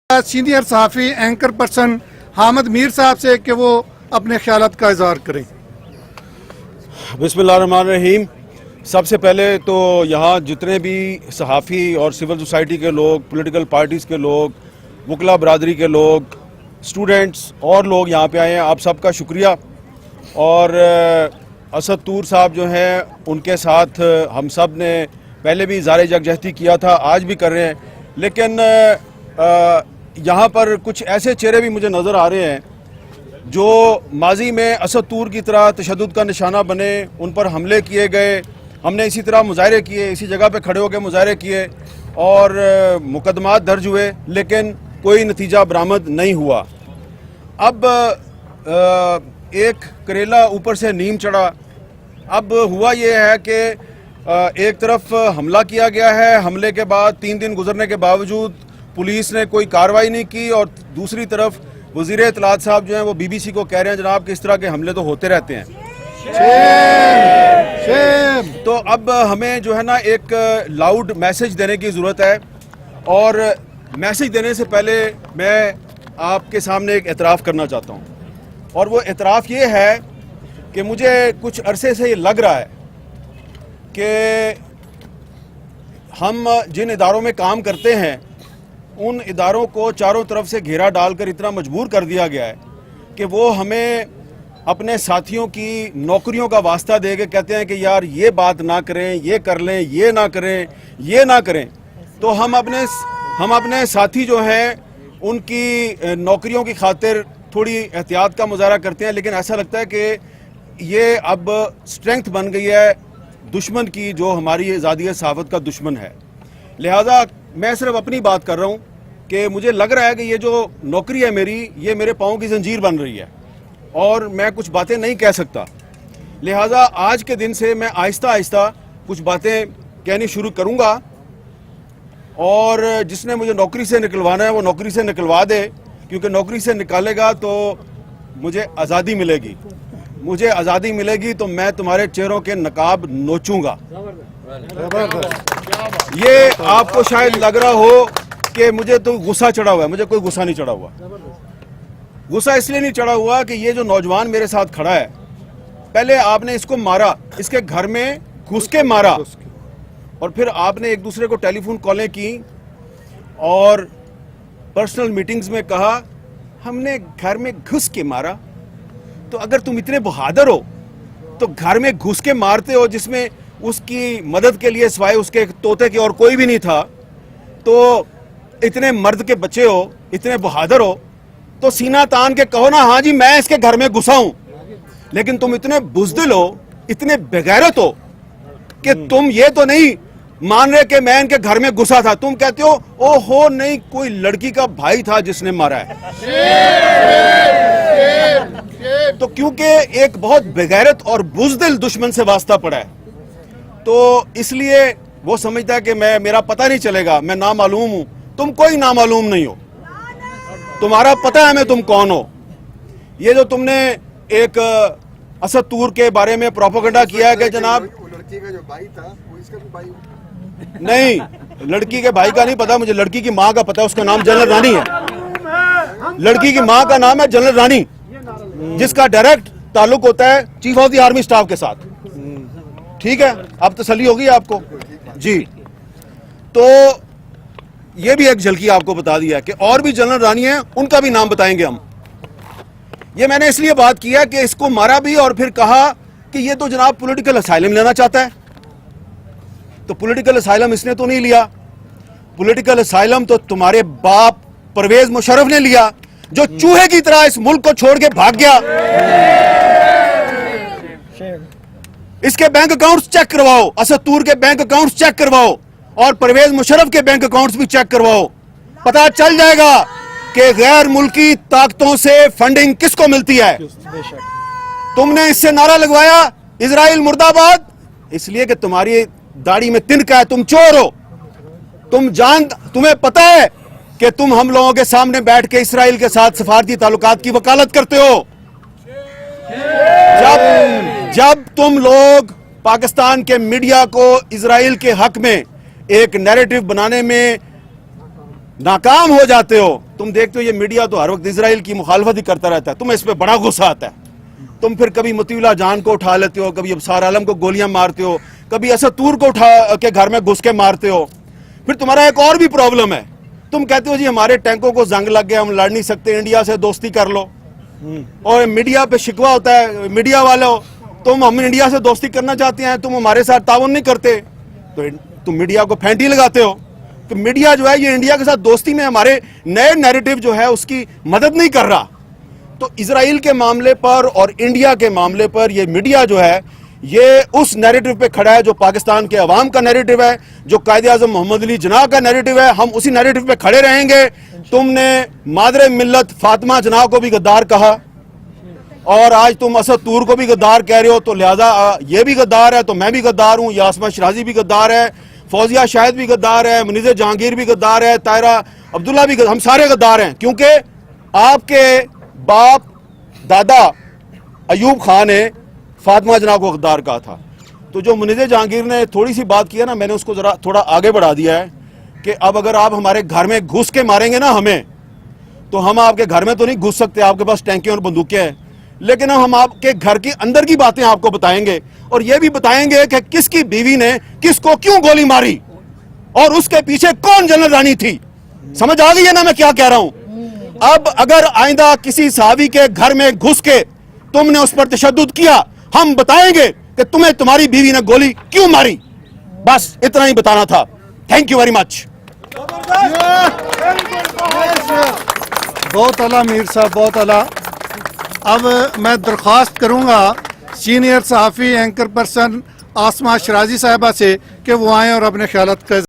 Senior सहाफ़ी anchor person Hamid Mir साहब से कि वो अपने ख्यालात का इज़हार करें। बिस्मिल्लाहिर्रहमानिर्रहीम। सबसे पहले तो यहाँ जितने भी सहाफ़ी और सिविल सोसाइटी के लोग, पॉलिटिकल पार्टीज़ के लोग, वकला बरादरी के लोग, स्टूडेंट्स और लोग यहाँ पे आए हैं, आप सबका शुक्रिया। और असद तूर साहब जो हैं उनके साथ हम सब ने पहले भी इज़हार यकजहती किया था, आज भी कर रहे हैं। लेकिन यहाँ पर कुछ ऐसे चेहरे भी मुझे नज़र आ रहे हैं जो माजी में असद तूर की तरह तशद्दुद का निशाना बने, उन पर हमले किए गए। हमने इसी तरह मुजाहरे किए, इसी जगह पे खड़े होकर मुजाहरे किए और मुकदमात दर्ज हुए, लेकिन कोई नतीजा बरामद नहीं हुआ। अब एक करेला ऊपर से नीम चढ़ा। अब हुआ ये है कि एक तरफ हमला किया गया है, हमले के बाद 3 दिन गुजरने के बावजूद पुलिस ने कोई कार्रवाई नहीं की, और दूसरी तरफ वज़ीर इत्तलात साहब जो हैं वो BBC को कह रहे हैं जनाब कि इस तरह के हमले तो होते रहते हैं। तो अब हमें जो है ना एक लाउड मैसेज देने की ज़रूरत है, और मैसेज देने से पहले मैं आपके सामने एक एतराफ़ करना चाहता हूँ। और वो एतराफ़ ये है कि मुझे कुछ अरसे से ये लग रहा है कि हम जिन इदारों में काम करते हैं उन इदारों को चारों तरफ से घेरा डालकर इतना मजबूर कर दिया गया है कि वो हमें अपने साथियों की नौकरियों का वास्ता दे के कहते हैं कि यार ये बात ना करें, ये कर लें, ये ना करें, ये ना करें। तो हम अपने साथी जो हैं उनकी नौकरियों की खातिर थोड़ी एहतियात का मुजाहरा करते हैं, लेकिन ऐसा लगता है कि ये अब स्ट्रेंथ बन गई है दुश्मन की, जो हमारी आज़ादी सहाफ़त का दुश्मन है। लिहाजा मैं सिर्फ अपनी बात कर रहा हूँ कि मुझे लग रहा है कि ये जो नौकरी है मेरी, ये मेरे पाँव की जंजीर बन रही है और मैं कुछ बातें नहीं कह सकता। लिहाजा आज के दिन से मैं आहिस्ता आहिस्ता कुछ बातें कहनी शुरू करूँगा, और जिसने मुझे नौकरी से निकलवाना है वो नौकरी से निकलवा दे, क्योंकि नौकरी से निकालेगा तो मुझे आज़ादी मिलेगी। मुझे आज़ादी मिलेगी तो मैं तुम्हारे चेहरों के नकाब नोचूंगा। ये आपको शायद लग रहा हो कि मुझे तो गुस्सा चढ़ा हुआ है, मुझे कोई गुस्सा नहीं चढ़ा हुआ। गुस्सा इसलिए नहीं चढ़ा हुआ कि ये जो नौजवान मेरे साथ खड़ा है, पहले आपने इसको मारा, इसके घर में घुस के मारा, और फिर आपने एक दूसरे को टेलीफोन कॉलें की और पर्सनल मीटिंग्स में कहा हमने घर में घुस के मारा। तो अगर तुम इतने बहादुर हो तो घर में घुस के मारते हो जिसमें उसकी मदद के लिए सिवाय उसके तोते के और कोई भी नहीं था, तो इतने मर्द के बच्चे हो, इतने बहादुर हो, तो सीना तान के कहो ना हाँ जी मैं इसके घर में घुसा हूं। लेकिन तुम इतने बुज़दिल हो, इतने बेगैरत हो कि तुम ये तो नहीं मान रहे कि मैं इनके घर में घुसा था, तुम कहते हो ओहो नहीं कोई लड़की का भाई था जिसने मारा है। तो क्योंकि एक बहुत बेगैरत और बुज़दिल दुश्मन से वास्ता पड़ा है, तो इसलिए वो समझता है कि मेरा पता नहीं चलेगा, मैं नामालूम हूं। तुम कोई नामालूम नहीं हो, तुम्हारा पता है मैं तुम कौन हो। ये जो तुमने एक असद तूर के बारे में प्रोपेगेंडा किया है कि जनाब लड़की का जो भाई था वो इसका भी भाई नहीं, लड़की के भाई का नहीं पता मुझे, लड़की की माँ का पता है, उसका नाम जनरल रानी है। लड़की की माँ का नाम है जनरल रानी, जिसका डायरेक्ट ताल्लुक होता है chief of the army staff के साथ। ठीक है, अब तसल्ली होगी आपको जी। तो ये भी एक झलकी आपको बता दिया है कि और भी जनरल रानी है, उनका भी नाम बताएंगे हम। ये मैंने इसलिए बात किया कि इसको मारा भी और फिर कहा कि ये तो जनाब पॉलिटिकल असाइलम लेना चाहता है। तो पॉलिटिकल असाइलम इसने तो नहीं लिया, पॉलिटिकल असाइलम तो तुम्हारे बाप परवेज मुशर्रफ ने लिया, जो चूहे की तरह इस मुल्क को छोड़ के भाग गया। इसके बैंक अकाउंट्स चेक करवाओ, असद तूर के बैंक अकाउंट्स चेक करवाओ, और परवेज मुशर्रफ के बैंक अकाउंट्स भी चेक करवाओ। पता चल जाएगा कि गैर मुल्की ताकतों से फंडिंग किसको मिलती है। तुमने इससे नारा लगवाया इजराइल मुर्दाबाद, इसलिए कि तुम्हारी दाढ़ी में तिनका है, तुम चोर हो। तुम्हें पता है कि तुम हम लोगों के सामने बैठ के इसराइल के साथ सफारती ताल्लुकात की वकालत करते हो। जब तुम लोग पाकिस्तान के मीडिया को इजराइल के हक में एक नैरेटिव बनाने में नाकाम हो जाते हो। तुम देखते हो ये मीडिया तो हर वक्त इजराइल की मुखालफत ही करता रहता है, तुम्हें इस पे बड़ा गुस्सा आता है। तुम फिर कभी मतीउल्लाह जान को उठा लेते हो, कभी अबसार आलम को गोलियां मारते हो, कभी असद तूर को उठा के घर में घुस के मारते हो। फिर तुम्हारा एक और भी प्रॉब्लम है, तुम कहते हो जी हमारे टैंकों को जंग लग गया, हम लड़ नहीं सकते, इंडिया से दोस्ती कर लो। और मीडिया पे शिकवा होता है, मीडिया वालों हम इंडिया से दोस्ती करना चाहते हैं, तुम हमारे साथ ताउन नहीं करते, तो तुम मीडिया को फेंटी लगाते हो। तो मीडिया जो है ये इंडिया के साथ दोस्ती में हमारे नए नैरेटिव जो है उसकी मदद नहीं कर रहा। तो इजराइल के मामले पर और इंडिया के मामले पर ये मीडिया जो है ये उस नैरेटिव पे खड़ा है जो पाकिस्तान के अवाम का नैरेटिव है, जो कायदे-आज़म मोहम्मद अली जिन्ना का नैरेटिव है। हम उसी नैरेटिव पे खड़े रहेंगे। तुमने मादरे मिल्लत फातिमा जिन्ना को भी गद्दार कहा और आज तुम असद तूर को भी गद्दार कह रहे हो, तो लिहाजा ये भी गद्दार है तो मैं भी गद्दार हूँ, यास्मा शराजी भी गद्दार है, फौजिया शाहिद भी गद्दार है, मुनीज़ जहांगीर भी गद्दार है, तायरा अब्दुल्ला भी हम सारे गद्दार हैं, क्योंकि आपके बाप दादा अयूब खान ने फातिमा जिन्ना को गद्दार कहा था। तो जो मुनीज़ जहांगीर ने थोड़ी सी बात किया ना, मैंने उसको जरा थोड़ा आगे बढ़ा दिया है कि अब अगर आप हमारे घर में घुस के मारेंगे ना हमें, तो हम आपके घर में तो नहीं घुस सकते, आपके पास टैंकें और बंदूकें हैं, लेकिन हम आपके घर के अंदर की बातें आपको बताएंगे और ये भी बताएंगे कि किसकी बीवी ने किसको क्यों गोली मारी और उसके पीछे कौन जनरल रानी थी। समझ आ गई है ना मैं क्या कह रहा हूं? अब अगर आइंदा किसी सहाबी के घर में घुस के तुमने उस पर तशद्दुद किया, हम बताएंगे कि तुम्हें तुम्हारी बीवी ने गोली क्यों मारी। बस इतना ही बताना था। Thank you very much. बहुत आला मीर साहब, बहुत आला। अब मैं दरख्वास्त करूंगा सीनियर सहाफ़ी एंकर पर्सन आसमा शराजी साहिबा से कि वो आएँ और अपने ख्यालात का